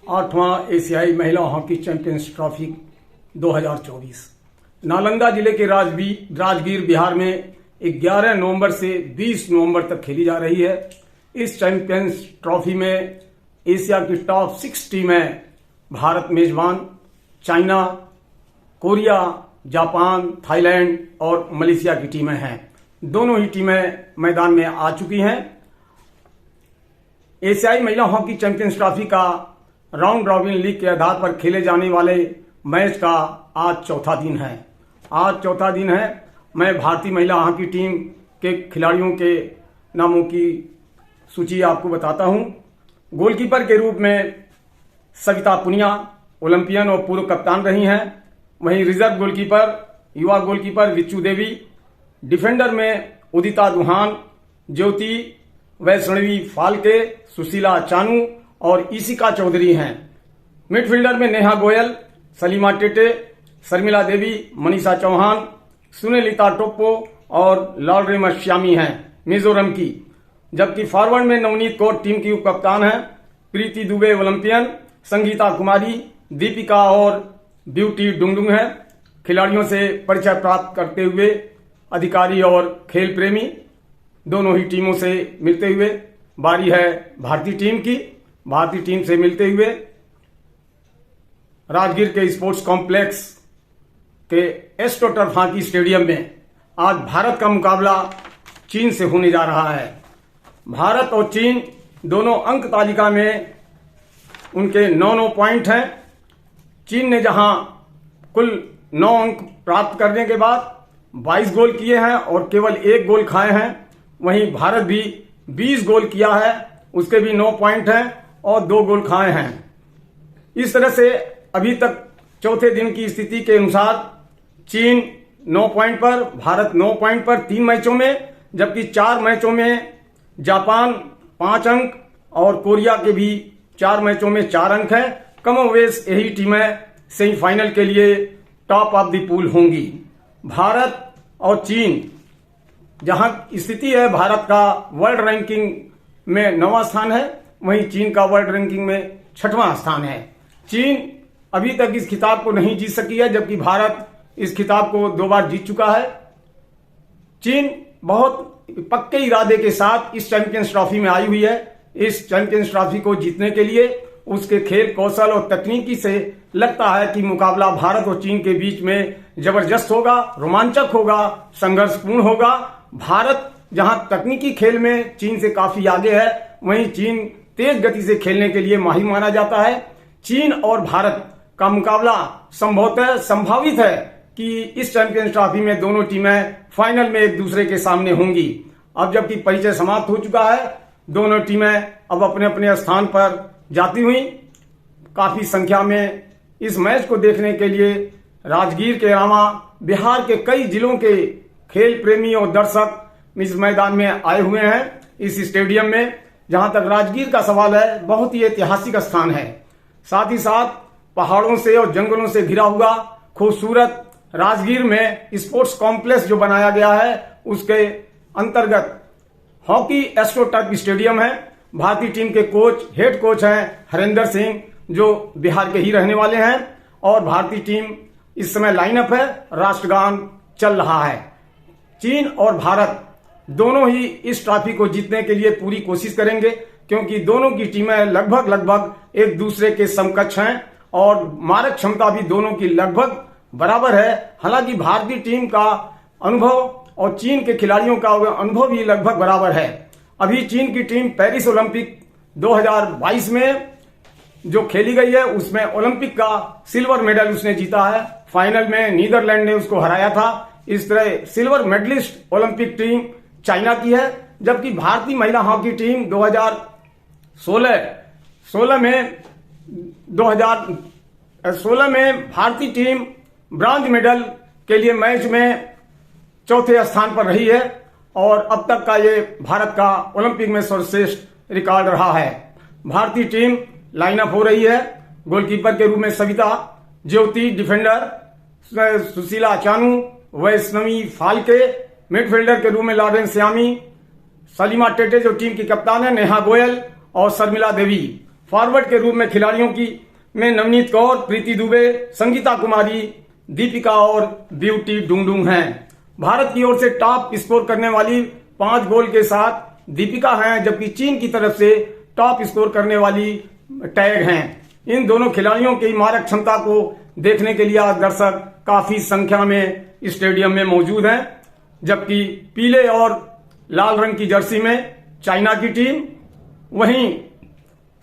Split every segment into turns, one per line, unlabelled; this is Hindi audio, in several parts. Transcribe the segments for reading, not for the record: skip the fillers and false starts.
8वां एशियाई महिला हॉकी चैंपियंस ट्रॉफी 2024 नालंदा जिले के राजगीर बिहार में 11 नवंबर से 20 नवंबर तक खेली जा रही है। इस चैंपियंस ट्रॉफी में एशिया की टॉप 6 टीमें भारत मेजबान, चाइना, कोरिया, जापान, थाईलैंड और मलेशिया की टीमें हैं। दोनों ही टीमें मैदान में आ चुकी हैं। एशियाई महिला हॉकी चैंपियंस ट्रॉफी का राउंड रॉबिन लीग के आधार पर खेले जाने वाले मैच का आज चौथा दिन है। मैं भारतीय महिला हॉकी टीम के खिलाड़ियों के नामों की सूची आपको बताता हूं। गोलकीपर के रूप में सविता पुनिया ओलंपियन और पूर्व कप्तान रही हैं। वहीं रिजर्व गोलकीपर युवा गोलकीपर विच्चू देवी, डिफेंडर में उदिता दुहान, ज्योति वैष्णवी फाल्के, सुशीला चानू और ईशिका चौधरी हैं। मिडफील्डर में नेहा गोयल, सलीमा टेटे, शर्मिला देवी, मनीषा चौहान, सुनीलिता टोप्पो और लॉलरेमा श्यामी हैं मिजोरम की। जबकि फॉरवर्ड में नवनीत कौर टीम की उप कप्तान है, प्रीति दुबे ओलंपियन, संगीता कुमारी, दीपिका और ब्यूटी डुंगडुंग है। खिलाड़ियों से परिचय प्राप्त करते हुए अधिकारी और खेल प्रेमी दोनों ही टीमों से मिलते हुए बारी है भारतीय टीम की। भारतीय टीम से मिलते हुए राजगीर के स्पोर्ट्स कॉम्प्लेक्स के एस्ट्रोटर्फ हॉकी स्टेडियम में आज भारत का मुकाबला चीन से होने जा रहा है। भारत और चीन दोनों अंक तालिका में उनके 9 पॉइंट हैं। चीन ने जहां कुल 9 अंक प्राप्त करने के बाद 22 गोल किए हैं और केवल 1 गोल खाए हैं, वहीं भारत भी 20 गोल किया है, उसके भी 9 पॉइंट हैं और 2 गोल खाए हैं। इस तरह से अभी तक चौथे दिन की स्थिति के अनुसार चीन 9 पॉइंट पर, भारत 9 पॉइंट पर 3 मैचों में, जबकि 4 मैचों में जापान 5 अंक और कोरिया के भी 4 मैचों में 4 अंक हैं। कमोवेश यही टीमें सेमीफाइनल के लिए टॉप ऑफ द पूल होंगी। भारत और चीन, जहां स्थिति है भारत का वर्ल्ड रैंकिंग में 9वां स्थान है, वहीं चीन का वर्ल्ड रैंकिंग में 6वां स्थान है। चीन अभी तक इस खिताब को नहीं जीत सकी है, जबकि भारत इस खिताब को 2 बार जीत चुका है। चीन बहुत पक्के इरादे के साथ इस चैंपियंस ट्रॉफी में आई हुई है। इस चैंपियंस ट्रॉफी को जीतने के लिए उसके खेल कौशल और तकनीकी से लगता है कि मुकाबला भारत और चीन के बीच में जबरदस्त होगा, रोमांचक होगा, संघर्षपूर्ण होगा। भारत जहां तकनीकी खेल में चीन से काफी आगे है, वहीं चीन तेज गति से खेलने के लिए माहिर माना जाता है। चीन और भारत का मुकाबला संभवतः संभावित है कि इस चैंपियंस ट्रॉफी में दोनों टीमें फाइनल में एक दूसरे के सामने होंगी। अब जबकि परिचय समाप्त हो चुका है, दोनों टीमें अब अपने अपने स्थान पर जाती हुई काफी संख्या में इस मैच को देखने के लिए राजगीर के अलावा बिहार के कई जिलों के खेल प्रेमी और दर्शक इस मैदान में आए हुए हैं। इस स्टेडियम में, जहां तक राजगीर का सवाल है, बहुत ही ऐतिहासिक स्थान है। साथ ही साथ पहाड़ों से और जंगलों से घिरा हुआ खूबसूरत राजगीर में स्पोर्ट्स कॉम्प्लेक्स जो बनाया गया है, उसके अंतर्गत हॉकी एस्ट्रोटर्फ स्टेडियम है। भारतीय टीम के हेड कोच हैं हरेंद्र सिंह, जो बिहार के ही रहने वाले हैं, और भारतीय टीम इस समय लाइनअप है, राष्ट्रगान चल रहा है। चीन और भारत दोनों ही इस ट्रॉफी को जीतने के लिए पूरी कोशिश करेंगे, क्योंकि दोनों की टीमें लगभग एक दूसरे के समकक्ष हैं और मारक क्षमता भी दोनों की लगभग बराबर है। हालांकि भारतीय टीम का अनुभव और चीन के खिलाड़ियों का अनुभव भी लगभग बराबर है। अभी चीन की टीम पेरिस ओलंपिक 2022 में जो खेली गई है, उसमें ओलंपिक का सिल्वर मेडल उसने जीता है। फाइनल में नीदरलैंड ने उसको हराया था। इस तरह silver medallist Olympic team China की है। जबकि भारतीय महिला हॉकी टीम 2016 में भारतीय टीम ब्रॉन्ज मेडल के लिए मैच में चौथे स्थान पर रही है और अब तक का ये भारत का ओलंपिक में सर्वश्रेष्ठ रिकॉर्ड रहा है। भारतीय टीम लाइनअप हो रही है। गोलकीपर के रूप में सविता, ज्योति डिफेंडर, सुशीला चानू, वैष्णवी फाल्के, मिडफील्डर के रूप में लॉरेंस श्यामी, सलीमा टेटे जो टीम की कप्तान है, नेहा गोयल और शर्मिला देवी। फॉरवर्ड के रूप में खिलाड़ियों की में नवनीत कौर, प्रीति दुबे, संगीता कुमारी, दीपिका और ब्यूटी डुंगडुंग हैं। भारत की ओर से टॉप स्कोर करने वाली 5 गोल के साथ दीपिका हैं, जबकि चीन की तरफ से टॉप स्कोर करने वाली टैग हैं। इन दोनों खिलाड़ियों की मारक क्षमता को देखने के लिए आज दर्शक काफी संख्या में स्टेडियम में मौजूद हैं, जबकि पीले और लाल रंग की जर्सी में चाइना की टीम, वहीं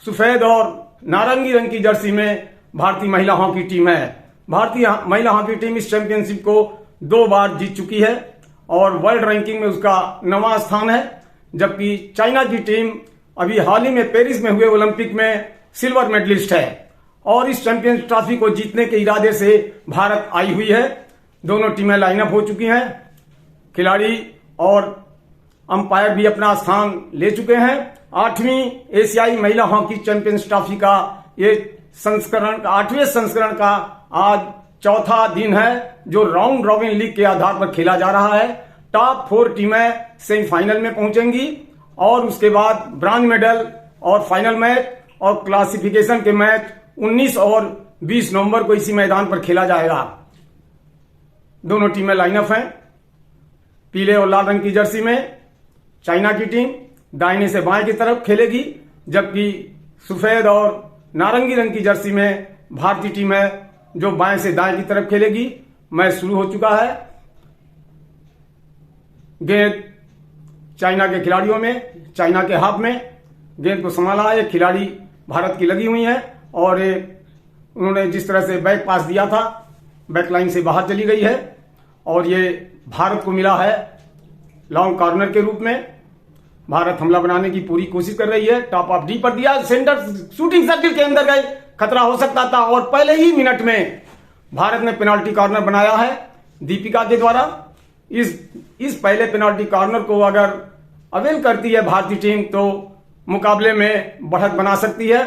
सफेद और नारंगी रंग की जर्सी में भारतीय महिला हॉकी टीम है। भारतीय महिला हॉकी टीम इस चैंपियनशिप को 2 बार जीत चुकी है और वर्ल्ड रैंकिंग में उसका 9वां स्थान है, जबकि चाइना की टीम अभी हाल ही में पेरिस में हुए ओलंपिक में सिल्वर मेडलिस्ट है और इस चैंपियंस ट्रॉफी को जीतने के इरादे से भारत आई हुई है। दोनों टीमें लाइनअप हो चुकी हैं, खिलाड़ी और अंपायर भी अपना स्थान ले चुके हैं। 8वीं एशियाई महिला हॉकी चैंपियंस ट्रॉफी का ये संस्करण 8वें संस्करण का आज चौथा दिन है, जो राउंड रॉबिन लीग के आधार पर खेला जा रहा है। टॉप 4 टीमें सेमीफाइनल में पहुंचेंगी और उसके बाद ब्रॉन्ज मेडल और फाइनल मैच और क्लासिफिकेशन के मैच 19 और 20 नवंबर को इसी मैदान पर खेला जाएगा। दोनों टीमें लाइनअप हैं। पीले और लाल रंग की जर्सी में चाइना की टीम दाहिने से बाएं की तरफ खेलेगी, जबकि सफेद और नारंगी रंग की जर्सी में भारतीय टीम है जो बाएं से दाएं की तरफ खेलेगी। मैच शुरू हो चुका है। गेंद चाइना के खिलाड़ियों में, चाइना के हाथ में गेंद को संभाला है। खिलाड़ी भारत की लगी हुई है और उन्होंने जिस तरह से बैक पास दिया था, बैक लाइन से बाहर चली गई है और ये भारत को मिला है लॉन्ग कॉर्नर के रूप में। भारत हमला बनाने की पूरी कोशिश कर रही है। टॉप ऑफ डी पर दिया, सेंटर शूटिंग सर्किल के अंदर गए, खतरा हो सकता था और पहले ही मिनट में भारत ने पेनाल्टी कॉर्नर बनाया है दीपिका के द्वारा। इस पहले पेनाल्टी कॉर्नर को अगर अवेल करती है भारतीय टीम तो मुकाबले में बढ़त बना सकती है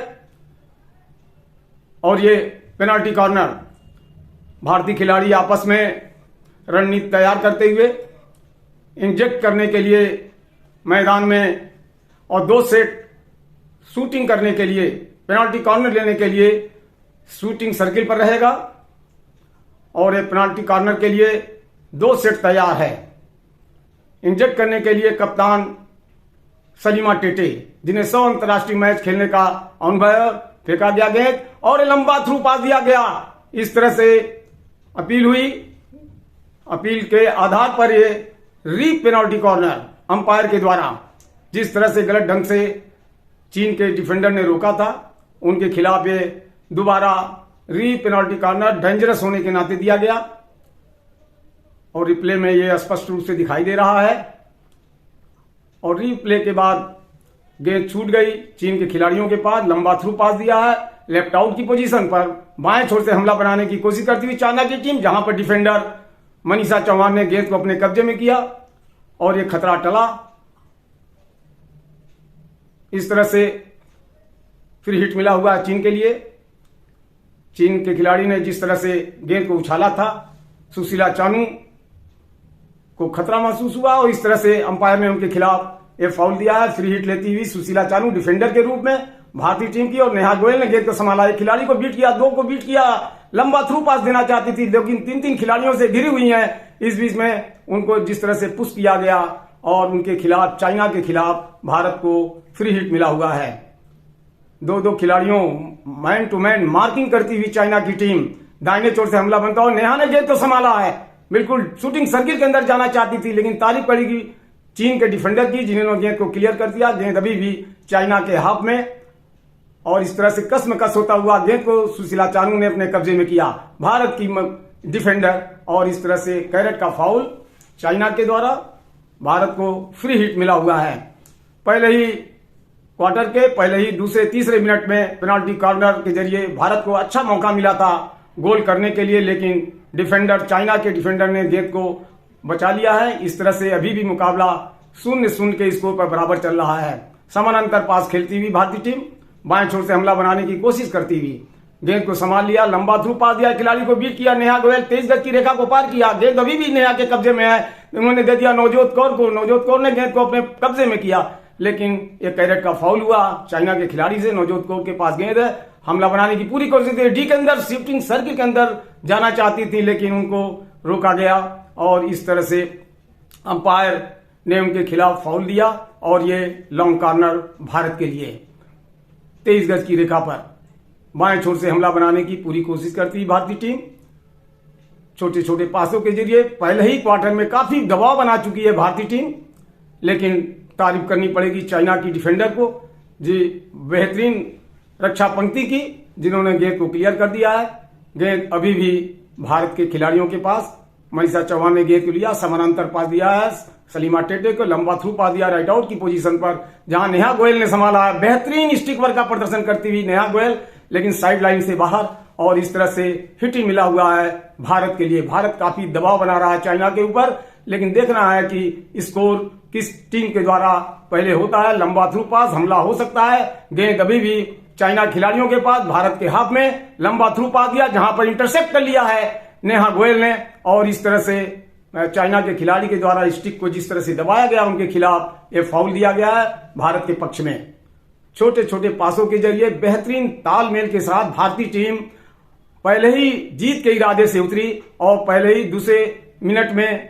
और ये पेनाल्टी कॉर्नर भारतीय खिलाड़ी आपस में रणनीति तैयार करते हुए इंजेक्ट करने के लिए मैदान में और 2 सेट शूटिंग करने के लिए, पेनाल्टी कॉर्नर लेने के लिए शूटिंग सर्किल पर रहेगा और ये पेनाल्टी कॉर्नर के लिए 2 सेट तैयार है। इंजेक्ट करने के लिए कप्तान सलीमा टेटे, जिन्हें 100 अंतर्राष्ट्रीय मैच खेलने का अनुभव, फेंका गया गेंद और लंबा थ्रू पास दिया गया। इस तरह से अपील हुई। अपील के आधार पर ये री पेनाल्टी कॉर्नर अंपायर के द्वारा जिस तरह से गलत ढंग से चीन के डिफेंडर ने रोका था, उनके खिलाफ ये दोबारा री पेनाल्टी कॉर्नर डेंजरस होने के नाते दिया गया और रिप्ले में ये स्पष्ट रूप से दिखाई दे रहा है। और रिप्ले के बाद गेंद छूट गई चीन के खिलाड़ियों के पास, लंबा थ्रू पास दिया है लेफ्ट आउट की पोजीशन पर। बाएं छोर से हमला बनाने की कोशिश करती हुई चाइना की टीम, जहां पर डिफेंडर मनीषा चौहान ने गेंद को अपने कब्जे में किया और ये खतरा टला। इस तरह से फिर हिट मिला हुआ है चीन के लिए। चीन के खिलाड़ी ने जिस तरह से गेंद को उछाला था, सुशीला चानू को खतरा महसूस हुआ और इस तरह से अंपायर ने उनके खिलाफ एक फाउल दिया है। फ्री हिट लेती हुई सुशीला चानू डिफेंडर के रूप में भारतीय टीम की, और नेहा गोयल ने गेंद को संभाला, एक खिलाड़ी को बीट किया, 2 को बीट किया, लंबा थ्रू पास देना चाहती थी लेकिन 3 खिलाड़ियों से घिरी हुई हैं। इस बीच में उनको जिस तरह से पुश किया गया और उनके खिलाफ, चाइना के खिलाफ भारत को फ्री हिट मिला हुआ है। 2 खिलाड़ियों मैन टू मैन मार्किंग करती हुई चाइना की टीम दाहिने चोर से हमला बनता और नेहा ने गेंद को संभाला है, बिल्कुल शूटिंग सर्किल के अंदर जाना चाहती थी लेकिन तारीफ पड़ेगी चीन के डिफेंडर की, जिन्होंने गेंद को क्लियर कर दिया। गेंद अभी भी चाइना के हाथ में और इस तरह से कसमकस होता हुआ गेंद को सुशीला चानू ने अपने कब्जे में किया, भारत की डिफेंडर, और इस तरह से कैरेट का फाउल चाइना के द्वारा भारत को फ्री हिट मिला हुआ है। पहले ही क्वार्टर के पहले ही दूसरे तीसरे मिनट में पेनाल्टी कॉर्नर के जरिए भारत को अच्छा मौका मिला था गोल करने के लिए, लेकिन डिफेंडर, चाइना के डिफेंडर ने गेंद को बचा लिया है। इस तरह से अभी भी मुकाबला 0-0 के स्कोर पर बराबर चल रहा है। समानांतर पास खेलती हुई भारतीय टीम बाएं छोर से हमला बनाने की कोशिश करती हुई गेंद को संभाल लिया, लंबा थ्रू पास दिया, खिलाड़ी को बीट किया, नेहा गोयल तेज गति की रेखा को पार किया, गेंद अभी भी नेहा के कब्जे में है, उन्होंने दे दिया नवजोत कौर को, नवजोत कौर ने गेंद को अपने कब्जे में किया लेकिन एक कैरेट का फाउल हुआ चाइना के खिलाड़ी से। नवजोत कौर के पास गेंद है, हमला बनाने की पूरी कोशिश की, डी के अंदर शिफ्टिंग सर्किल के अंदर जाना चाहती थी लेकिन उनको रोका गया और इस तरह से अंपायर ने उनके खिलाफ फाउल दिया और ये लॉन्ग कॉर्नर भारत के लिए। 23 गज की रेखा पर बाएं छोर से हमला बनाने की पूरी कोशिश करती भारतीय टीम। छोटे छोटे पासों के जरिए पहले ही क्वार्टर में काफी दबाव बना चुकी है भारतीय टीम, लेकिन तारीफ करनी पड़ेगी चाइना की डिफेंडर को जी, बेहतरीन रक्षा पंक्ति की, जिन्होंने गेंद को क्लियर कर दिया है। गेंद अभी भी भारत के खिलाड़ियों के पास। मनीषा चौहान ने गेंद को लिया, समानांतर पास दिया है सलीमा टेटे को, लंबा थ्रू पास दिया राइट आउट की पोजीशन पर, जहां नेहा गोयल ने संभाला है। बेहतरीन स्टिक वर्क का प्रदर्शन करती हुई नेहा गोयल, लेकिन साइड लाइन से बाहर, और इस तरह से हिटिंग मिला हुआ है भारत के लिए। भारत काफी दबाव बना रहा है चाइना के ऊपर, लेकिन देखना है कि स्कोर किस टीम के द्वारा पहले होता है। लंबा थ्रू पास, हमला हो सकता है। गेंद अभी भी चाइना खिलाड़ियों के पास, भारत के हाथ में। लंबा थ्रू पास दिया जहां पर इंटरसेप्ट कर लिया है नेहा गोयल ने, और इस तरह से चाइना के खिलाड़ी के द्वारा स्टिक को जिस तरह से दबाया गया उनके खिलाफ ये फाउल दिया गया है भारत के पक्ष में। छोटे छोटे पासों के जरिए बेहतरीन तालमेल के साथ भारतीय टीम पहले ही जीत के इरादे से उतरी और पहले ही दूसरे मिनट में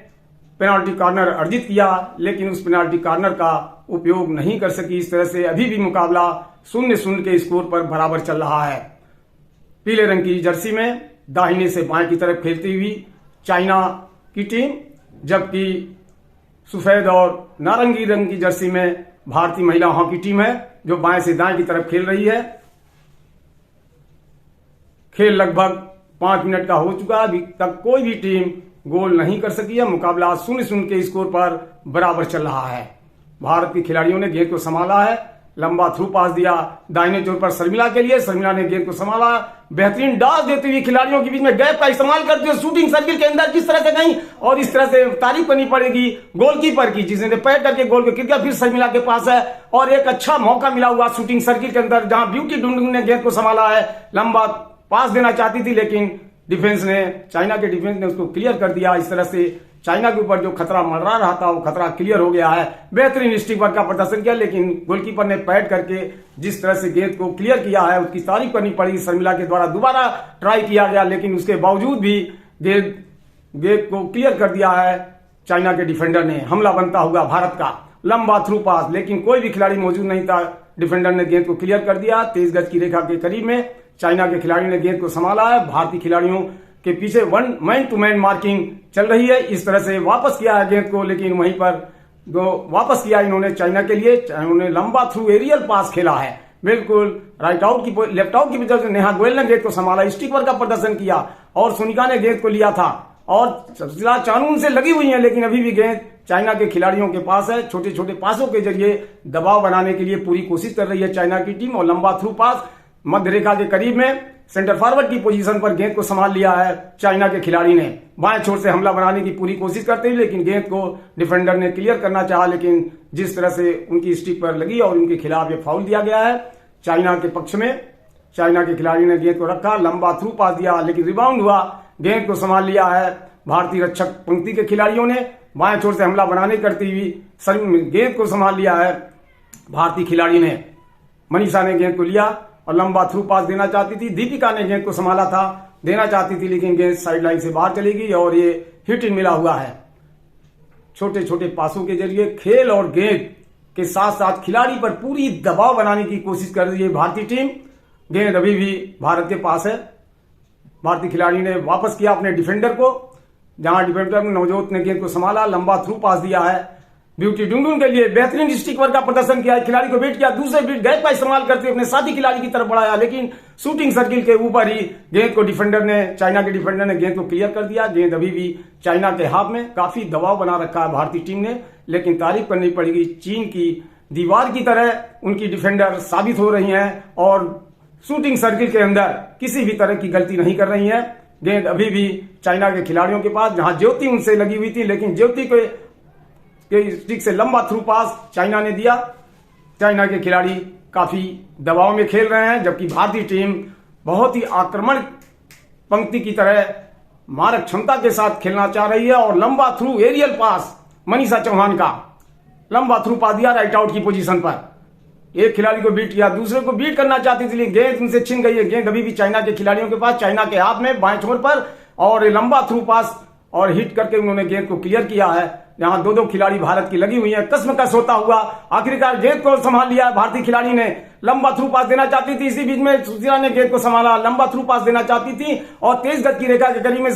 पेनाल्टी कॉर्नर अर्जित किया, लेकिन उस पेनाल्टी कॉर्नर का उपयोग नहीं कर सकी। इस तरह से अभी भी मुकाबला 0-0 के स्कोर पर बराबर चल रहा है। पीले रंग की जर्सी में दाहिने से बाएं की तरफ खेलती हुई चाइना की टीम, जबकि सफेद और नारंगी रंग की जर्सी में भारतीय महिला हॉकी टीम है जो बाएं से दाएं की तरफ खेल रही है। खेल लगभग 5 मिनट का हो चुका है, अभी तक कोई भी टीम गोल नहीं कर सकी है। मुकाबला 0-0 के स्कोर पर बराबर चल रहा है। भारत के खिलाड़ियों ने गेंद को संभाला है, लंबा थ्रू पास दिया दाहिने छोर पर शर्मिला के लिए, शर्मिला ने गेंद को संभाला, बेहतरीन डाल देते हुए खिलाड़ियों के बीच में गैप का इस्तेमाल करते हुए शूटिंग सर्किल के अंदर किस तरह से गई, और इस तरह से तारीफ करनी पड़ेगी गोलकीपर की, जिसने पैर करके गोल को किया। फिर शर्मिला के पास है और एक अच्छा मौका मिला हुआ शूटिंग सर्किल के अंदर, जहां ब्यूटी डुंडुंग ने गेंद को संभाला है, लंबा पास देना चाहती थी लेकिन डिफेंस ने, चाइना के डिफेंस ने उसको क्लियर कर दिया। इस तरह से चाइना के ऊपर जो खतरा मंडरा रहा था वो खतरा क्लियर हो गया है। बेहतरीन स्टिक वर्क का प्रदर्शन किया, लेकिन गोलकीपर ने पैड करके जिस तरह से गेंद को क्लियर किया है उसकी तारीफ करनी पड़ी। शर्मिला के द्वारा दोबारा ट्राई किया गया, लेकिन उसके बावजूद भी गेंद को क्लियर कर दिया है चाइना के डिफेंडर ने। हमला बनता हुआ भारत का, लंबा थ्रू पास, लेकिन कोई भी खिलाड़ी मौजूद नहीं था। डिफेंडर ने गेंद को क्लियर कर दिया। 23 गज की रेखा के करीब में चाइना के खिलाड़ी ने गेंद को संभाला है। भारतीय खिलाड़ियों के पीछे मैन टू मैन मार्किंग चल रही है। इस तरह से वापस किया है गेंद को, लेकिन वहीं पर वापस किया इन्होंने चाइना के लिए। उन्होंने लंबा थ्रू एरियल पास खेला है, बिल्कुल राइट आउट की लेफ्ट आउट की वजह से नेहा गोयल ने गेंद को संभाला, स्टिक वर्क का प्रदर्शन किया, और सोनिका ने गेंद को लिया था और चानून से लगी हुई है, लेकिन अभी भी गेंद चाइना के खिलाड़ियों के पास है। छोटे छोटे पासों के जरिए दबाव बनाने के लिए पूरी कोशिश कर रही है चाइना की टीम, और लंबा थ्रू पास मध्य रेखा के करीब में सेंटर फॉरवर्ड की पोजीशन पर गेंद को संभाल लिया है चाइना के खिलाड़ी ने। बाएं छोर से हमला बनाने की पूरी कोशिश करते हुए, लेकिन गेंद को डिफेंडर ने क्लियर करना चाहा, लेकिन जिस तरह से उनकी स्टिक पर लगी और उनके खिलाफ ये फाउल दिया गया है चाइना के पक्ष में। चाइना के खिलाड़ी ने गेंद को रखा, लंबा थ्रू पास दिया, लेकिन रिबाउंड हुआ, गेंद को संभाल लिया है भारतीय रक्षक पंक्ति के खिलाड़ियों ने। बाएं छोर से हमला बनाने करती हुई गेंद को संभाल लिया है भारतीय खिलाड़ी ने। मनीषा ने गेंद को लिया और लंबा थ्रू पास देना चाहती थी। दीपिका ने गेंद को संभाला था, देना चाहती थी, लेकिन गेंद साइड लाइन से बाहर चली गई और ये हिटिंग मिला हुआ है। छोटे छोटे पासों के जरिए खेल और गेंद के साथ साथ खिलाड़ी पर पूरी दबाव बनाने की कोशिश कर रही है भारतीय टीम। गेंद अभी भी भारत के पास है। भारतीय खिलाड़ी ने वापस किया अपने डिफेंडर को, जहां डिफेंडर नवजोत ने गेंद को संभाला, लंबा थ्रू पास दिया है ब्यूटी डुंगडुंग के लिए। बेहतरीन स्टिक वर्क का प्रदर्शन किया, खिलाड़ी को वेट किया, दूसरे बीट गैप का इस्तेमाल करते हुए अपने साथी खिलाड़ी की तरफ बढ़ाया, लेकिन शूटिंग सर्किल के ऊपर ही गेंद को डिफेंडर ने, चाइना के डिफेंडर ने गेंद को क्लियर कर दिया। गेंद अभी भी चाइना के हाथ में। काफी दबाव बना रखा है भारतीय टीम ने, लेकिन तारीफ करनी पड़ेगी चीन की दीवार की तरह उनकी डिफेंडर साबित हो रही हैं और शूटिंग सर्किल के अंदर किसी भी तरह की गलती नहीं कर रही है। गेंद अभी भी चाइना के खिलाड़ियों के पास, जहां ज्योति उनसे लगी हुई थी, लेकिन ज्योति के स्टिक से लंबा थ्रू पास चाइना ने दिया। चाइना के खिलाड़ी काफी दबाव में खेल रहे हैं, जबकि भारतीय टीम बहुत ही आक्रमण पंक्ति की तरह मारक क्षमता के साथ खेलना चाह रही है। और लंबा थ्रू एरियल पास मनीषा चौहान का, लंबा थ्रू पास दिया राइट आउट की पोजीशन पर। एक खिलाड़ी को बीट किया, दूसरे को बीट करना चाहती थी, लेकिन गेंद उनसे छिन गई है। गेंद अभी भी चाइना के खिलाड़ियों के पास, चाइना के हाथ में बाएं छोर पर, और लंबा थ्रू पास और हिट करके उन्होंने गेंद को क्लियर किया है। यहां दो खिलाड़ी भारत की लगी हुई है, कसमकस होता हुआ आखिरकार गेंद को संभाल लिया भारतीय खिलाड़ी ने। लंबा थ्रू पास देना चाहती थी, इसी बीच में सुशीला ने गेंद को संभाला, लंबा थ्रू पास देना चाहती थी और तेज गति की रेखा के करीब में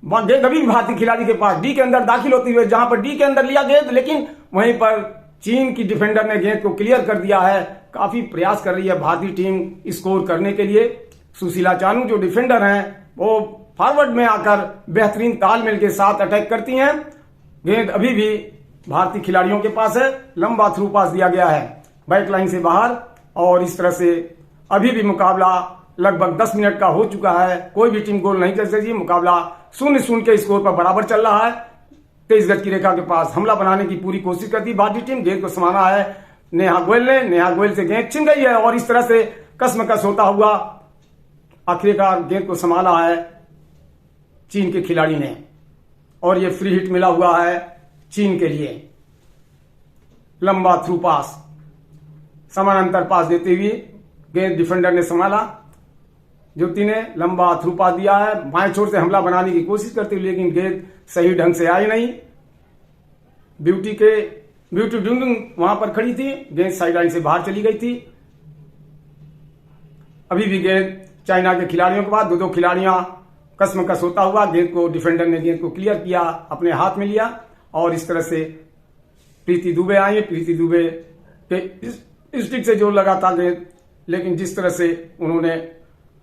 गेंद अभी भी भारतीय खिलाड़ी के पास, डी के अंदर दाखिल होती हुई, जहां पर डी के अंदर लिया गेंद, लेकिन वहीं पर चीन की डिफेंडर ने गेंद को क्लियर कर दिया है। काफी प्रयास कर रही है भारतीय टीम स्कोर करने के लिए। सुशीला चानू जो डिफेंडर हैं वो फॉरवर्ड में आकर बेहतरीन तालमेल के साथ अटैक करती हैं। गेंद अभी भी भारतीय खिलाड़ियों के पास है, लंबा थ्रू पास दिया गया है बैक लाइन से बाहर, और इस तरह से अभी भी मुकाबला लगभग 10 मिनट का हो चुका है, कोई भी टीम गोल नहीं कर सकी। मुकाबला 0-0 के स्कोर पर बराबर चल रहा है। तेज गति की रेखा के पास हमला बनाने की पूरी कोशिश करती भारतीय टीम, गेंद को संभाला है नेहा गोयल ने, नेहा गोयल से गेंद छिन गई है और इस तरह से कसमकस होता हुआ आखिरकार गेंद को संभाला है चीन के खिलाड़ी ने, और ये फ्री हिट मिला हुआ है चीन के लिए। लंबा थ्रू पास, समानांतर पास देते हुए गेंद डिफेंडर ने संभाला, ज्योति ने लंबा थ्रू पास दिया है, बाएं छोर से हमला बनाने की कोशिश करती हुई, लेकिन गेंद सही ढंग से आई नहीं। ब्यूटी डुंगडुंग वहां पर खड़ी थी, गेंद साइड लाइन से बाहर चली गई थी। अभी भी गेंद चाइना के खिलाड़ियों के बाद दो खिलाड़ियां कसमकस होता हुआ, गेंद को डिफेंडर ने गेंद को क्लियर किया, अपने हाथ में लिया, और इस तरह से प्रीति दुबे आई। प्रीति दुबे के स्टिक से जोर लगा था गेंद, लेकिन जिस तरह से उन्होंने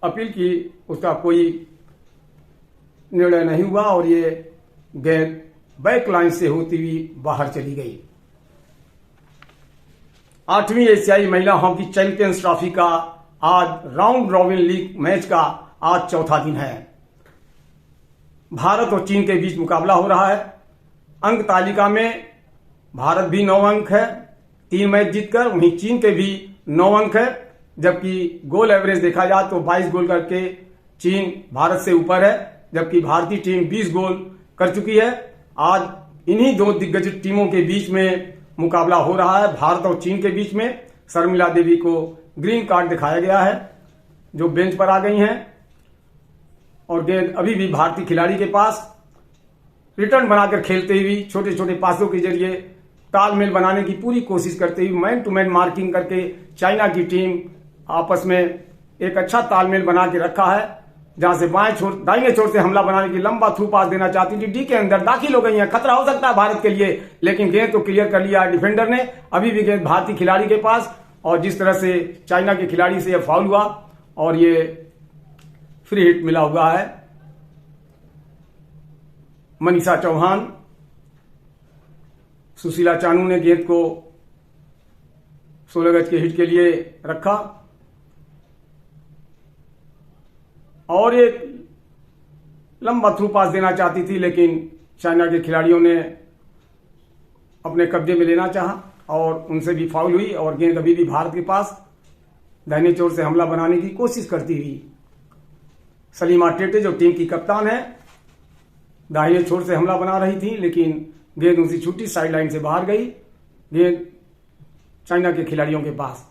अपील की उसका कोई निर्णय नहीं हुआ और ये गेंद बैक लाइन से होती हुई बाहर चली गई। 8वीं एशियाई महिला हॉकी चैंपियंस ट्रॉफी का आज राउंड रॉबिन लीग मैच का आज चौथा दिन है। भारत और चीन के बीच मुकाबला हो रहा है। अंक तालिका में भारत भी 9 अंक है 3 मैच जीतकर, वहीं चीन के भी 9 अंक है, जबकि गोल एवरेज देखा जाए तो 22 गोल करके चीन भारत से ऊपर है, जबकि भारतीय टीम 20 गोल कर चुकी है। आज इन्हीं दो दिग्गज टीमों के बीच में मुकाबला हो रहा है, भारत और चीन के बीच में। शर्मिला देवी को ग्रीन कार्ड दिखाया गया है, जो बेंच पर आ गई हैं, और गेंद अभी भी भारतीय खिलाड़ी के पास रिटर्न बनाकर खेलते हुए छोटे छोटे पासों के जरिए तालमेल बनाने की पूरी कोशिश करते हुए मैन टू मैन मार्किंग करके चाइना की टीम आपस में एक अच्छा तालमेल बना के रखा है। जहां से दाहिने छोर से हमला बनाने की लंबा थ्रू पास देना चाहती थी, डी के अंदर दाखिल हो गई है, खतरा हो सकता है भारत के लिए, लेकिन गेंद को क्लियर कर लिया डिफेंडर ने। अभी भी गेंद भारतीय खिलाड़ी के पास, और जिस तरह से चाइना के खिलाड़ी से यह फाउल हुआ और ये फ्री हिट मिला हुआ है। मनीषा चौहान, सुशीला चानू ने गेंद को 16 गज के हिट के लिए रखा, और एक लंबा थ्रू पास देना चाहती थी, लेकिन चाइना के खिलाड़ियों ने अपने कब्जे में लेना चाहा और उनसे भी फाउल हुई, और गेंद अभी भी भारत के पास दाहिने छोर से हमला बनाने की कोशिश करती हुई सलीमा टेटे, जो टीम की कप्तान है, दाहिने छोर से हमला बना रही थी, लेकिन गेंद उनसी छुट्टी साइड लाइन से बाहर गई। गेंद चाइना के खिलाड़ियों के पास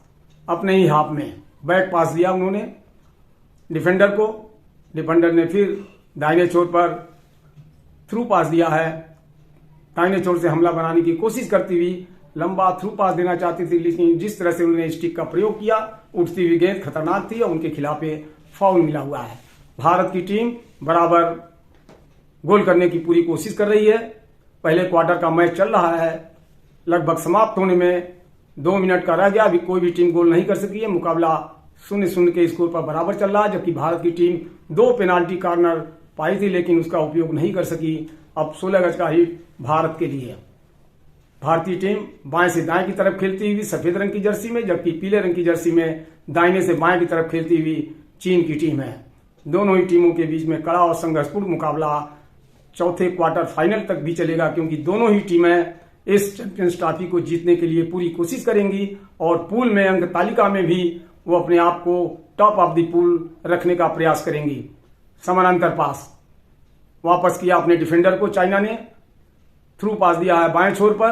अपने ही हाथ में बैक पास दिया उन्होंने डिफेंडर को, डिफेंडर ने फिर दाहिने छोर पर थ्रू पास दिया है। दाहिने छोर से हमला बनाने की कोशिश करती हुई लंबा थ्रू पास देना चाहती थी, लेकिन जिस तरह से उन्होंने स्टिक का प्रयोग किया, उठती हुई गेंद खतरनाक थी और उनके खिलाफ फाउल मिला हुआ है। भारत की टीम बराबर गोल करने की पूरी कोशिश कर रही है। पहले क्वार्टर का मैच चल रहा है, लगभग समाप्त होने में 2 मिनट का रह गया, अभी कोई भी टीम गोल नहीं कर सकी है। मुकाबला 0-0 के स्कोर पर बराबर चल रहा है, जबकि भारत की टीम 2 पेनाल्टी कॉर्नर पाई थी, लेकिन उसका उपयोग नहीं कर सकी। अब 16 गज का हिट भारत के लिए। भारतीय टीम बाएं से दाएं की तरफ खेलती हुई सफेद रंग की जर्सी में, जबकि पीले रंग की जर्सी में दाहिने से बाएं की तरफ खेलती हुई चीन की टीम है। दोनों ही टीमों के बीच में कड़ा और संघर्षपूर्ण मुकाबला चौथे क्वार्टर फाइनल तक भी चलेगा, क्योंकि दोनों ही टीमें इस चैंपियंस ट्रॉफी को जीतने के लिए पूरी कोशिश करेंगी, और पूल में अंक तालिका में भी वो अपने आप को टॉप ऑफ द पूल रखने का प्रयास करेंगी। समानांतर पास वापस किया अपने डिफेंडर को, चाइना ने थ्रू पास दिया है बाएं छोर पर,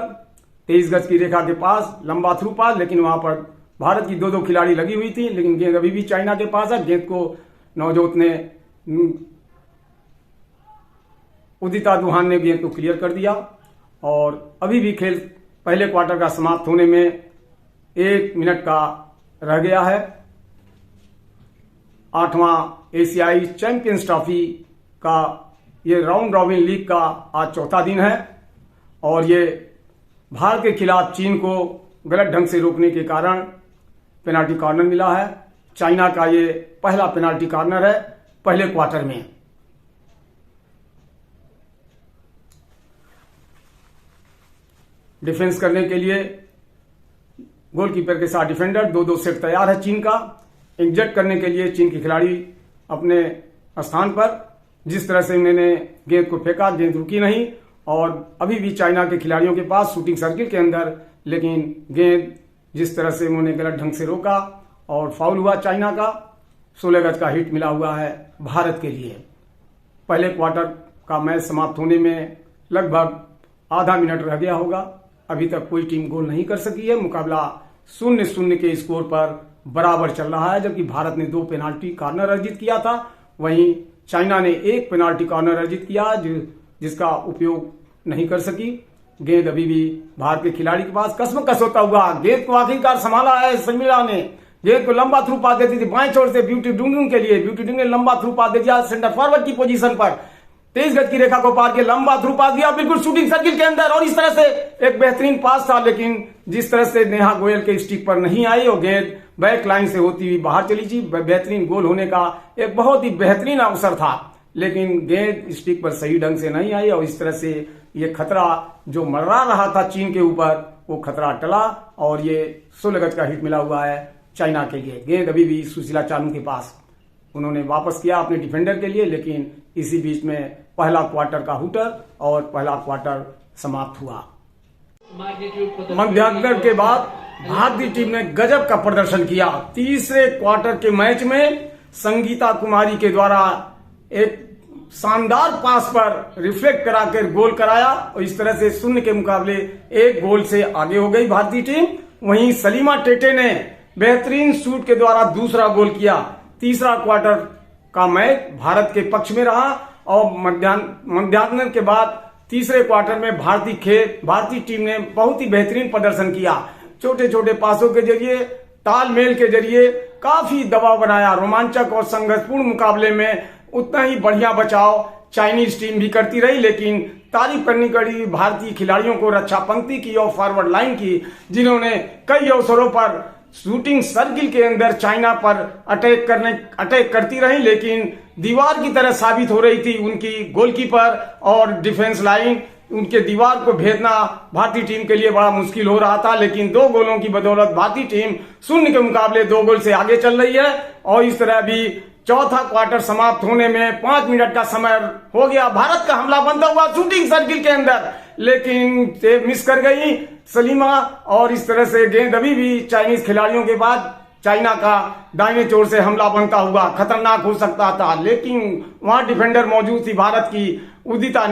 23 गज की रेखा के पास लंबा थ्रू पास, लेकिन वहां पर भारत की 2-2 खिलाड़ी लगी हुई थी, लेकिन गेंद अभी भी चाइना के पास है। गेंद को नवजोत ने, उदिता दुहान ने गेंद को क्लियर कर दिया और अभी भी खेल पहले क्वार्टर का समाप्त होने में 1 मिनट का रह गया है। 8वां एशियाई चैंपियंस ट्रॉफी का ये राउंड रॉबिन लीग का आज चौथा दिन है और ये भारत के खिलाफ चीन को गलत ढंग से रोकने के कारण पेनाल्टी कॉर्नर मिला है। चाइना का ये पहला पेनाल्टी कॉर्नर है पहले क्वार्टर में। डिफेंस करने के लिए गोलकीपर के साथ डिफेंडर 2-2 सेट तैयार है चीन का। इंजेक्ट करने के लिए चीन के खिलाड़ी अपने स्थान पर, जिस तरह से उन्होंने गेंद को फेंका, गेंद रुकी नहीं और अभी भी चाइना के खिलाड़ियों के पास शूटिंग सर्किल के अंदर, लेकिन गेंद जिस तरह से उन्होंने गलत ढंग से रोका और फाउल हुआ चाइना का। 16 गज का हिट मिला हुआ है भारत के लिए। पहले क्वार्टर का मैच समाप्त होने में लगभग आधा मिनट रह गया होगा। अभी तक कोई टीम गोल नहीं कर सकी है। मुकाबला 0-0 के स्कोर पर बराबर चल रहा है, जबकि भारत ने 2 पेनाल्टी कॉर्नर अर्जित किया था, वहीं चाइना ने 1 पेनाल्टी कॉर्नर अर्जित किया जिसका उपयोग नहीं कर सकी। गेंद अभी भी भारत के खिलाड़ी के पास कसमकस होता हुआ गेंद को आखिरकार संभाला है शर्मिला ने। गेंद को लंबा थ्रू पास देती थी बाएं छोर से ब्यूटी डुंगडुंग के लिए। ब्यूटी डुंगडुंग ने लंबा थ्रू पास दे दिया सेंटर फॉरवर्ड की पोजीशन पर। 23 गज की रेखा को पार के लंबा थ्रू पास दिया बिल्कुल शूटिंग सर्किल के अंदर और इस तरह से एक बेहतरीन पास था, लेकिन जिस तरह से नेहा गोयल के स्टिक पर नहीं आई और गेंद बैक लाइन से होती हुई बाहर चली थी। बेहतरीन गोल होने का एक बहुत ही बेहतरीन अवसर था, लेकिन गेंद स्टिक पर सही ढंग से नहीं आई और इस तरह से ये खतरा जो मंडरा रहा था चीन के ऊपर, वो खतरा टला और ये 16 गज का हिट मिला हुआ है चाइना के लिए। गेंद अभी भी सुशीला चानू के पास, उन्होंने वापस किया अपने डिफेंडर के लिए, लेकिन इसी बीच में पहला क्वार्टर का हुटर और पहला क्वार्टर समाप्त हुआ। मध्याह्न के बाद भारतीय टीम ने गजब का प्रदर्शन किया। तीसरे क्वार्टर के मैच में संगीता कुमारी के द्वारा एक शानदार पास पर रिफ्लेक्ट कराकर गोल कराया और इस तरह से 0 के मुकाबले 1 गोल से आगे हो गई भारतीय टीम। वहीं सलीमा टेटे ने बेहतरीन शूट के द्वारा दूसरा गोल किया। तीसरा क्वार्टर का मैच भारत के पक्ष में रहा और मध्याह्न के बाद तीसरे क्वार्टर में भारतीय टीम ने बहुत ही बेहतरीन प्रदर्शन किया। छोटे छोटे पासों के जरिए, तालमेल के जरिए काफी दबाव बनाया। रोमांचक और संघर्षपूर्ण मुकाबले में उतना ही बढ़िया बचाव चाइनीज टीम भी करती रही, लेकिन तारीफ करनी पड़ी भारतीय खिलाड़ियों को, रक्षा पंक्ति की और फॉरवर्ड लाइन की, जिन्होंने कई अवसरों पर शूटिंग सर्किल के अंदर चाइना पर अटैक करती रही, लेकिन दीवार की तरह साबित हो रही थी उनकी गोलकीपर और डिफेंस लाइन। उनके दीवार को भेदना भारतीय टीम के लिए बड़ा मुश्किल हो रहा था, लेकिन 2 गोलों की बदौलत भारतीय टीम 0 के मुकाबले 2 गोल से आगे चल रही है। और इस तरह भी चौथा क्वार्टर समाप्त होने में 5 मिनट का समय हो गया। भारत का हमला बनता हुआ शूटिंग सर्किल के अंदर, लेकिन मिस कर गई सलीमा और इस तरह से गेंद अभी भी चाइनीज खिलाड़ियों के बाद चाइना का दाहिने चोर से हमला बनता हुआ खतरनाक हो सकता था, लेकिन वहां डिफेंडर मौजूद थी भारत की उदिता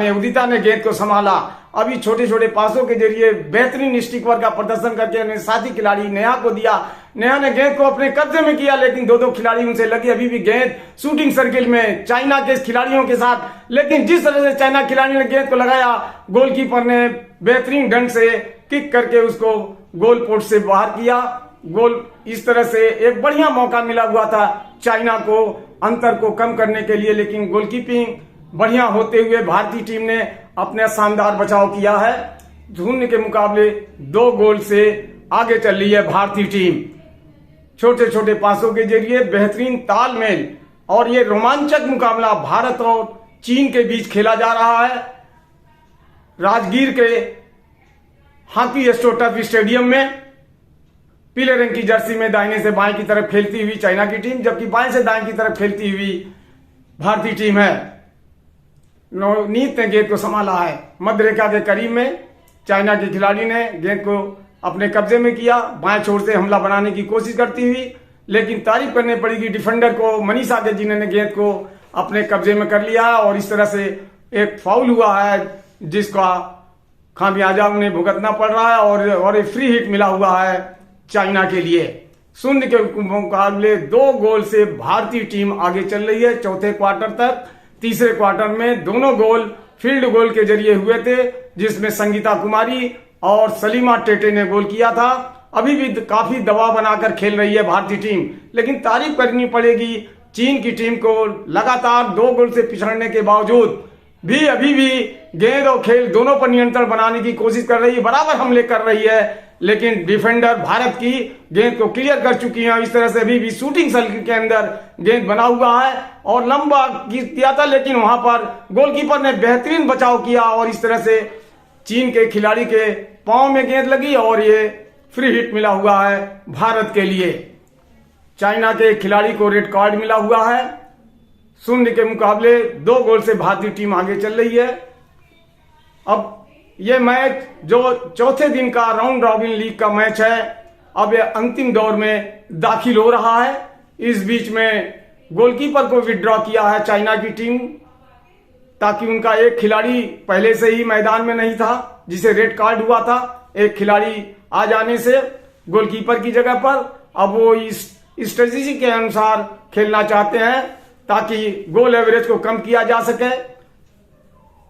ने गेंद को संभाला। अभी छोटे छोटे पासों के जरिए बेहतरीन स्टिक वर्क का प्रदर्शन करके साथी खिलाड़ी नेहा को दिया। नेहा ने गेंद को अपने कब्जे में किया, लेकिन 2-2 खिलाड़ी उनसे लगे। अभी भी गेंद शूटिंग सर्किल में चाइना के खिलाड़ियों के साथ, लेकिन जिस तरह से चाइना खिलाड़ी ने गेंद को लगाया, गोलकीपर ने बेहतरीन ढंग से किक करके उसको गोल पोस्ट से बाहर किया। गोल इस तरह से एक बढ़िया मौका मिला हुआ था चाइना को अंतर को कम करने के लिए, लेकिन गोलकीपिंग बढ़िया होते हुए भारतीय टीम ने अपना शानदार बचाव किया है। 0 के मुकाबले 2 गोल से आगे चल रही है भारतीय टीम। छोटे छोटे पासों के जरिए बेहतरीन तालमेल और ये रोमांचक मुकाबला भारत और चीन के बीच खेला जा रहा है राजगीर के हॉकी एस्ट्रोटर्फ स्टेडियम में। पीले रंग की जर्सी में दाहिने से बाएं की तरफ खेलती हुई चाइना की टीम, जबकि बाएं से दाएं की तरफ खेलती हुई भारतीय टीम है। नवनीत ने गेंद को संभाला है मध्य रेखा के करीब में। चाइना के खिलाड़ी ने गेंद को अपने कब्जे में किया, बाएं छोर से हमला बनाने की कोशिश करती हुई, लेकिन तारीफ करनी पड़ेगी डिफेंडर को, मनीषा के, जिन्होंने गेंद को अपने कब्जे में कर लिया और इस तरह से एक फाउल हुआ है जिसका खामियाजा उन्हें भुगतना पड़ रहा है और एक फ्री हिट मिला हुआ है चाइना के लिए। शून्य के मुकाबले 2 गोल से भारतीय टीम आगे चल रही है चौथे क्वार्टर तक। तीसरे क्वार्टर में दोनों गोल फील्ड गोल के जरिए हुए थे, जिसमें संगीता कुमारी और सलीमा टेटे ने गोल किया था। अभी भी काफी दबाव बनाकर खेल रही है भारतीय टीम, लेकिन तारीफ करनी पड़ेगी चीन की टीम को। लगातार 2 गोल से पिछड़ने के बावजूद भी अभी भी गेंद और खेल दोनों पर नियंत्रण बनाने की कोशिश कर रही है, बराबर हमले कर रही है, लेकिन डिफेंडर भारत की गेंद को क्लियर कर चुकी है। इस तरह से अभी भी शूटिंग सर्किल के अंदर गेंद बना हुआ है और लंबा किया था, लेकिन वहां पर गोलकीपर ने बेहतरीन बचाव किया और इस तरह से चीन के खिलाड़ी के पांव में गेंद लगी और ये फ्री हिट मिला हुआ है भारत के लिए। चाइना के खिलाड़ी को रेड कार्ड मिला हुआ है। शून्य के मुकाबले 2 गोल से भारतीय टीम आगे चल रही है। अब ये मैच जो चौथे दिन का राउंड रॉबिन लीग का मैच है, अब ये अंतिम दौर में दाखिल हो रहा है। इस बीच में गोलकीपर को विड्रॉ किया है चाइना की टीम, ताकि उनका एक खिलाड़ी पहले से ही मैदान में नहीं था जिसे रेड कार्ड हुआ था। एक खिलाड़ी आ जाने से गोलकीपर की जगह पर अब वो इस स्ट्रेटेजी के अनुसार खेलना चाहते हैं ताकि गोल एवरेज को कम किया जा सके।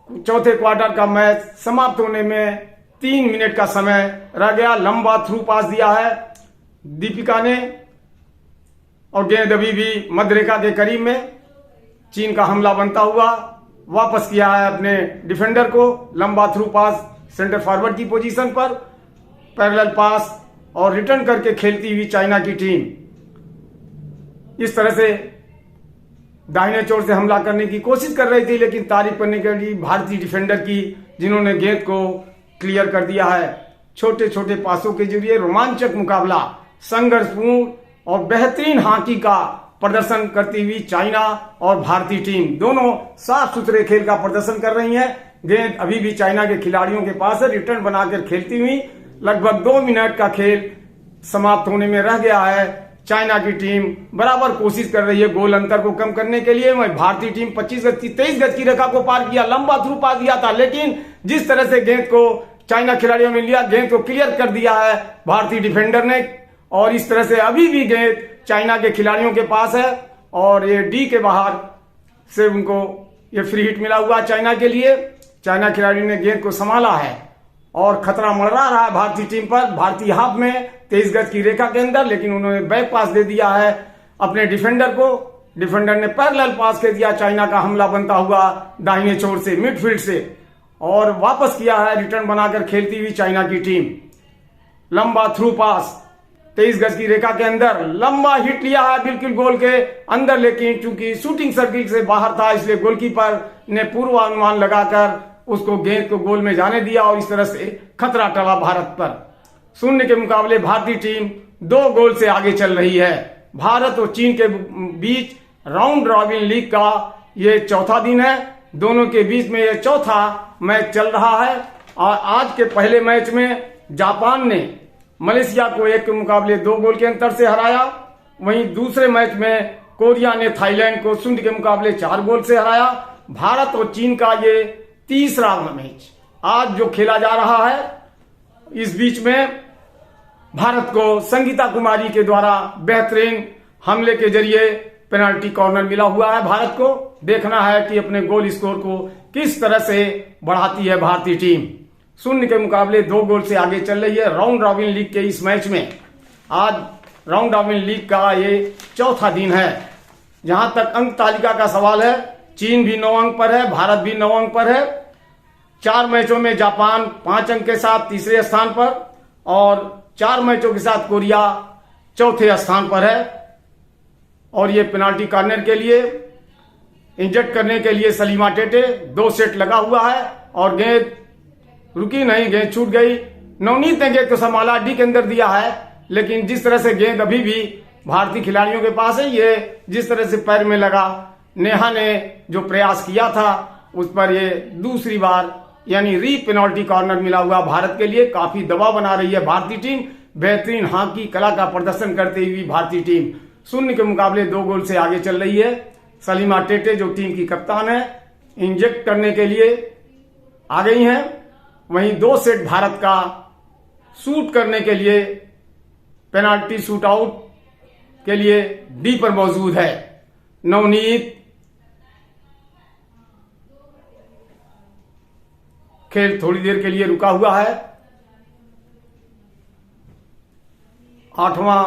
चौथे क्वार्टर का मैच समाप्त होने में 3 मिनट का समय रह गया। लंबा थ्रू पास दिया है दीपिका ने और गेंद अभी भी मध्यरेखा के करीब में। चीन का हमला बनता हुआ वापस किया है अपने डिफेंडर को। लंबा थ्रू पास सेंटर फॉरवर्ड की पोजीशन पर, पैरेलल पास और रिटर्न करके खेलती हुई चाइना की टीम इस तरह से दाहिने चोर से हमला करने की कोशिश कर रही थी, लेकिन तारीफ करने के लिए भारतीय डिफेंडर की, जिन्होंने गेंद को क्लियर कर दिया है। छोटे छोटे पासों के जरिए रोमांचक मुकाबला, संघर्षपूर्ण और बेहतरीन हॉकी का प्रदर्शन करती हुई चाइना और भारतीय टीम दोनों साफ सुथरे खेल का प्रदर्शन कर रही हैं। गेंद अभी भी चाइना के खिलाड़ियों के पास है। रिटर्न बनाकर खेलती हुई लगभग 2 मिनट का खेल समाप्त होने में रह गया है। चाइना की टीम बराबर कोशिश कर रही है गोल अंतर को कम करने के लिए। भारतीय टीम 25 गज की 23 गज की रेखा को पार किया, लंबा थ्रू पास दिया था, लेकिन जिस तरह से गेंद को चाइना खिलाड़ियों ने लिया, गेंद को क्लियर कर दिया है भारतीय डिफेंडर ने और इस तरह से अभी भी गेंद चाइना के खिलाड़ियों के पास है और ये डी के बाहर से उनको ये फ्री हिट मिला हुआ चाइना के लिए। चाइना खिलाड़ी ने गेंद को संभाला है और खतरा मंडरा रहा है भारतीय टीम पर। भारतीय हाफ में 23 गज की रेखा के अंदर, लेकिन उन्होंने बैक पास दे दिया है अपने डिफेंडर को। डिफेंडर ने पैरेलल पास कर दिया चाइना का हमला बनता हुआ दाहिने छोर से, मिडफील्ड से, और वापस किया है रिटर्न बनाकर खेलती हुई चाइना की टीम। लंबा थ्रू पास 23 गज की रेखा के अंदर, लंबा हिट लिया है बिल्कुल गोल के अंदर, लेकिन चूंकि शूटिंग सर्किल से बाहर था इसलिए गोलकीपर ने पूर्वानुमान लगाकर उसको गेंद को गोल में जाने दिया और इस तरह से खतरा टला भारत पर। शून्य के मुकाबले भारतीय टीम 2 गोल से आगे चल रही है। भारत और चीन के बीच राउंड रॉबिन लीग का ये चौथा दिन है। दोनों के बीच में ये चौथा मैच चल रहा है और आज के पहले मैच में जापान ने मलेशिया को 1 के मुकाबले 2 गोल के अंतर से हराया। वहीं दूसरे मैच में कोरिया ने थाईलैंड को 0 के मुकाबले 4 गोल से हराया। भारत और चीन का ये तीसरा मैच आज जो खेला जा रहा है, इस बीच में भारत को संगीता कुमारी के द्वारा बेहतरीन हमले के जरिए पेनाल्टी कॉर्नर मिला हुआ है। भारत को देखना है कि अपने गोल स्कोर को किस तरह से बढ़ाती है भारतीय टीम। 0 के मुकाबले 2 गोल से आगे चल रही है राउंड रॉबिन लीग के इस मैच में। आज राउंड रॉबिन लीग का ये चौथा दिन है। जहां तक अंक तालिका का सवाल है, चीन भी 9 अंक पर है, भारत भी 9 अंक पर है। 4 मैचों में जापान 5 अंक के साथ तीसरे स्थान पर और 4 मैचों के साथ कोरिया चौथे स्थान पर है। और ये पेनाल्टी कॉर्नर के लिए इंजेक्ट करने के लिए सलीमा टेटे 2 सेट लगा हुआ है और गेंद रुकी नहीं, गेंद छूट गई। नवनीत ने गेंद को संभाला, डी के अंदर दिया है, लेकिन जिस तरह से गेंद अभी भी भारतीय खिलाड़ियों के पास है, ये जिस तरह से पैर में लगा, नेहा ने जो प्रयास किया था उस पर ये दूसरी बार यानी री पेनाल्टी कॉर्नर मिला हुआ भारत के लिए। काफी दबाव बना रही है भारतीय टीम। बेहतरीन हॉकी कला का प्रदर्शन करते हुए भारतीय टीम 0 के मुकाबले 2 गोल से आगे चल रही है। सलीमा टेटे जो टीम की कप्तान है, इंजेक्ट करने के लिए आ गई हैं। वहीं 2 सेट भारत का शूट करने के लिए पेनाल्टी शूट आउट के लिए डी पर मौजूद है। नवनीत खेल थोड़ी देर के लिए रुका हुआ है। 8वां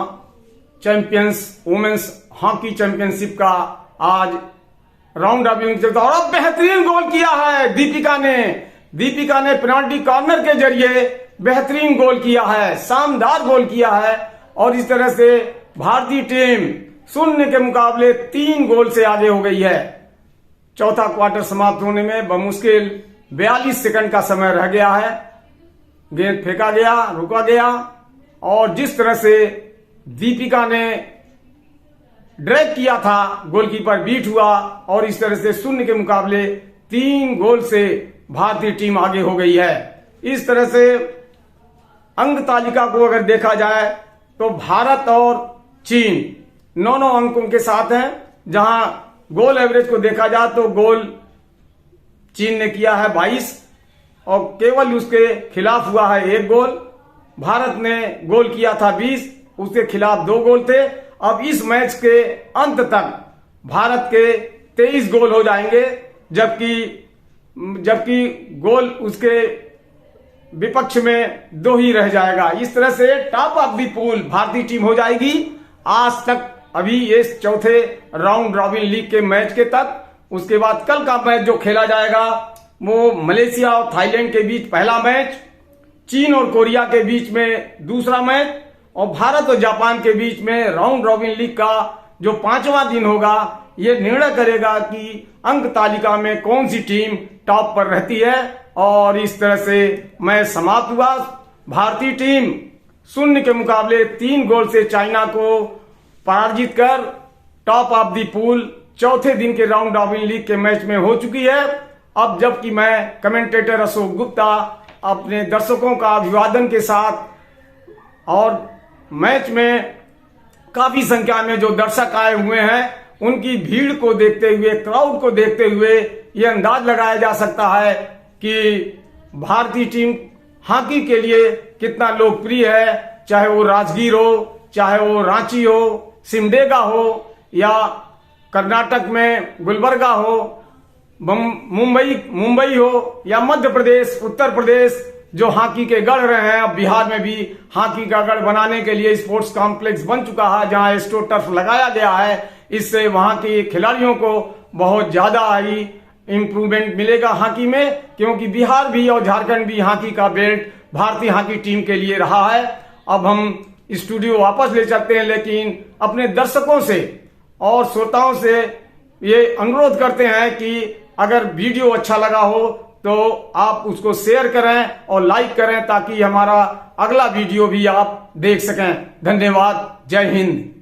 वुमेन्स हॉकी चैंपियनशिप का आज राउंड रॉबिन चलता और अब बेहतरीन गोल किया है दीपिका ने पेनाल्टी कॉर्नर के जरिए बेहतरीन गोल किया है, शानदार गोल किया है। और इस तरह से भारतीय टीम 0 के मुकाबले 3 गोल से आगे हो गई है। चौथा क्वार्टर समाप्त होने में बमुश्किल 42 सेकंड का समय रह गया है। गेंद फेंका गया, रुका गया और जिस तरह से दीपिका ने ड्रैग किया था, गोलकीपर बीट हुआ और इस तरह से 0 के मुकाबले 3 गोल से भारतीय टीम आगे हो गई है। इस तरह से अंक तालिका को अगर देखा जाए तो भारत और चीन 9 अंकों के साथ हैं। जहां गोल एवरेज को देखा जाए तो गोल चीन ने किया है 22 और केवल उसके खिलाफ हुआ है 1 गोल। भारत ने गोल किया था 20, उसके खिलाफ 2 गोल थे। अब इस मैच के अंत तक भारत के 23 गोल हो जाएंगे, जबकि गोल उसके विपक्ष में 2 ही रह जाएगा। इस तरह से टॉप ऑफ द पूल भारतीय टीम हो जाएगी आज तक, अभी इस चौथे राउंड रॉबिन लीग के मैच के तक। उसके बाद कल का मैच जो खेला जाएगा वो मलेशिया और थाईलैंड के बीच पहला मैच, चीन और कोरिया के बीच में दूसरा मैच और भारत और जापान के बीच में राउंड रॉबिन लीग का जो 5वां दिन होगा, ये निर्णय करेगा कि अंक तालिका में कौन सी टीम टॉप पर रहती है। और इस तरह से मैच समाप्त हुआ। भारतीय टीम 0 के मुकाबले 3 गोल से चाइना को पराजित कर टॉप ऑफ द पूल चौथे दिन के राउंड रॉबिन लीग के मैच में हो चुकी है। अब जबकि मैं कमेंटेटर अशोक गुप्ता अपने दर्शकों का अभिवादन के साथ और मैच में काफी संख्या में जो दर्शक आए हुए हैं उनकी भीड़ को देखते हुए, क्राउड को देखते हुए ये अंदाज लगाया जा सकता है कि भारतीय टीम हॉकी के लिए कितना लोकप्रिय है। चाहे वो राजगीर हो, चाहे वो रांची हो, सिमडेगा हो या कर्नाटक में गुलबर्गा हो, मुंबई हो या मध्य प्रदेश, उत्तर प्रदेश जो हॉकी के गढ़ रहे हैं। अब बिहार में भी हॉकी का गढ़ बनाने के लिए स्पोर्ट्स कॉम्प्लेक्स बन चुका है जहां एस्ट्रो टर्फ लगाया गया है। इससे वहां के खिलाड़ियों को बहुत ज्यादा ही इंप्रूवमेंट मिलेगा हॉकी में, क्योंकि बिहार भी और झारखंड भी हॉकी का बेल्ट भारतीय हॉकी टीम के लिए रहा है। अब हम स्टूडियो वापस ले चलते हैं, लेकिन अपने दर्शकों से और श्रोताओं से ये अनुरोध करते हैं कि अगर वीडियो अच्छा लगा हो तो आप उसको शेयर करें और लाइक करें ताकि हमारा अगला वीडियो भी आप देख सकें। धन्यवाद। जय हिंद।